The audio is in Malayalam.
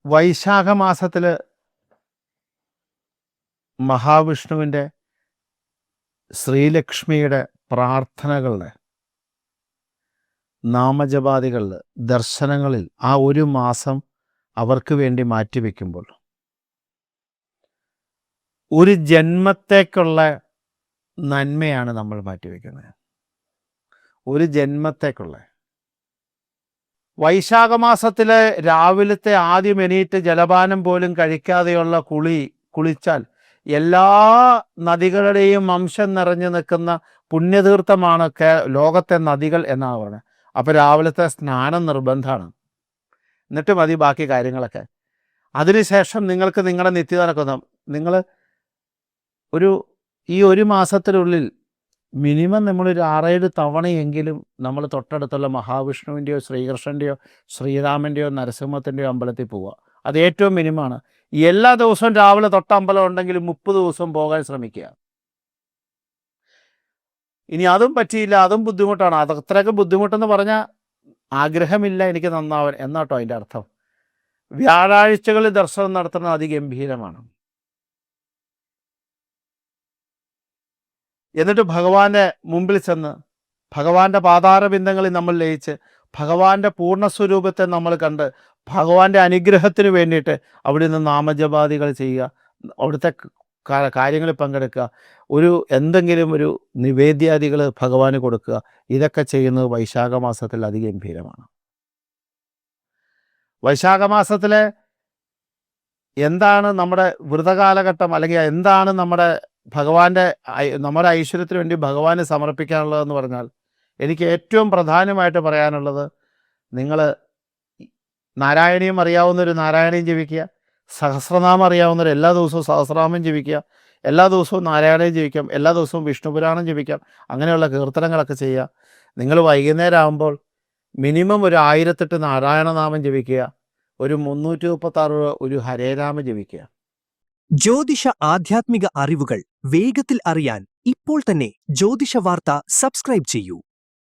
വൈശാഖ മാസത്തിൽ മഹാവിഷ്ണുവിൻ്റെ ശ്രീലക്ഷ്മിയുടെ പ്രാർത്ഥനകളുടെ നാമജപാദികളിൽ ദർശനങ്ങളിൽ ആ ഒരു മാസം അവർക്ക് വേണ്ടി മാറ്റിവെക്കുമ്പോൾ ഒരു ജന്മത്തേക്കുള്ള നന്മയാണ് നമ്മൾ മാറ്റിവെക്കുന്നത്. ഒരു ജന്മത്തേക്കുള്ള വൈശാഖ മാസത്തിലെ രാവിലത്തെ ആദ്യം എണീറ്റ് ജലപാനം പോലും കഴിക്കാതെയുള്ള കുളിച്ചാൽ എല്ലാ നദികളുടെയും അംശം നിറഞ്ഞു നിൽക്കുന്ന പുണ്യതീർത്ഥമാണ് ലോകത്തെ നദികൾ എന്നാണ് പറയുന്നത്. അപ്പോൾ രാവിലത്തെ സ്നാനം നിർബന്ധമാണ്. എന്നിട്ട് മതി ബാക്കി കാര്യങ്ങളൊക്കെ. അതിനുശേഷം നിങ്ങൾക്ക് നിങ്ങളുടെ നിത്യത നടക്കുന്ന നിങ്ങൾ ഈ ഒരു മാസത്തിനുള്ളിൽ മിനിമം നമ്മളൊരു 6-7 തവണയെങ്കിലും നമ്മൾ തൊട്ടടുത്തുള്ള മഹാവിഷ്ണുവിൻ്റെയോ ശ്രീകൃഷ്ണൻ്റെയോ ശ്രീരാമൻ്റെയോ നരസിംഹത്തിൻ്റെയോ അമ്പലത്തിൽ പോവുക. അത് ഏറ്റവും മിനിമമാണ്. എല്ലാ ദിവസവും രാവിലെ തൊട്ട അമ്പലം ഉണ്ടെങ്കിൽ 30 ദിവസം പോകാൻ ശ്രമിക്കുക. ഇനി അതും പറ്റിയില്ല, അതും ബുദ്ധിമുട്ടാണ്. അത്രയൊക്കെ ബുദ്ധിമുട്ടെന്ന് പറഞ്ഞാൽ ആഗ്രഹമില്ല എനിക്ക് നന്നാവാൻ എന്നാട്ടോ അതിൻ്റെ അർത്ഥം. വ്യാഴാഴ്ചകളിൽ ദർശനം നടത്തുന്നത് അതിഗംഭീരമാണ്. എന്നിട്ട് ഭഗവാന്റെ മുമ്പിൽ ചെന്ന് ഭഗവാന്റെ പാതാരബിന്ദങ്ങളിൽ നമ്മൾ ലയിച്ച് ഭഗവാന്റെ പൂർണ്ണസ്വരൂപത്തെ നമ്മൾ കണ്ട് ഭഗവാന്റെ അനുഗ്രഹത്തിന് വേണ്ടിയിട്ട് അവിടെ നിന്ന് നാമജപാദികൾ ചെയ്യുക, അവിടുത്തെ കാര്യങ്ങളിൽ പങ്കെടുക്കുക, എന്തെങ്കിലും ഒരു നിവേദ്യാദികൾ ഭഗവാന് കൊടുക്കുക. ഇതൊക്കെ ചെയ്യുന്നത് വൈശാഖ മാസത്തിൽ അതിഗംഭീരമാണ്. വൈശാഖ മാസത്തിലെ എന്താണ് നമ്മുടെ വ്രതകാലഘട്ടം, അല്ലെങ്കിൽ എന്താണ് നമ്മുടെ ഐശ്വര്യത്തിന് വേണ്ടി ഭഗവാന് സമർപ്പിക്കാനുള്ളതെന്ന് പറഞ്ഞാൽ എനിക്ക് ഏറ്റവും പ്രധാനമായിട്ട് പറയാനുള്ളത്, നിങ്ങൾ നാരായണീയം അറിയാവുന്നൊരു നാരായണീയം ജപിക്കുക, സഹസ്രനാമം അറിയാവുന്നവർ എല്ലാ ദിവസവും സഹസ്രനാമം ജപിക്കുക, എല്ലാ ദിവസവും നാരായണീയം ജപിക്കാം, എല്ലാ ദിവസവും വിഷ്ണുപുരാണം ജപിക്കാം. അങ്ങനെയുള്ള കീർത്തനങ്ങളൊക്കെ ചെയ്യുക. നിങ്ങൾ വൈകുന്നേരം ആകുമ്പോൾ മിനിമം ഒരു 1008 നാരായണനാമം ജപിക്കുക, ഒരു 336 ഒരു ഹരേനാമം ജപിക്കുക. ജ്യോതിഷ ആധ്യാത്മിക അറിവുകൾ വേഗത്തിൽ അറിയാൻ ഇപ്പോൾ തന്നെ ജ്യോതിഷ വാർത്ത സബ്സ്ക്രൈബ് ചെയ്യൂ.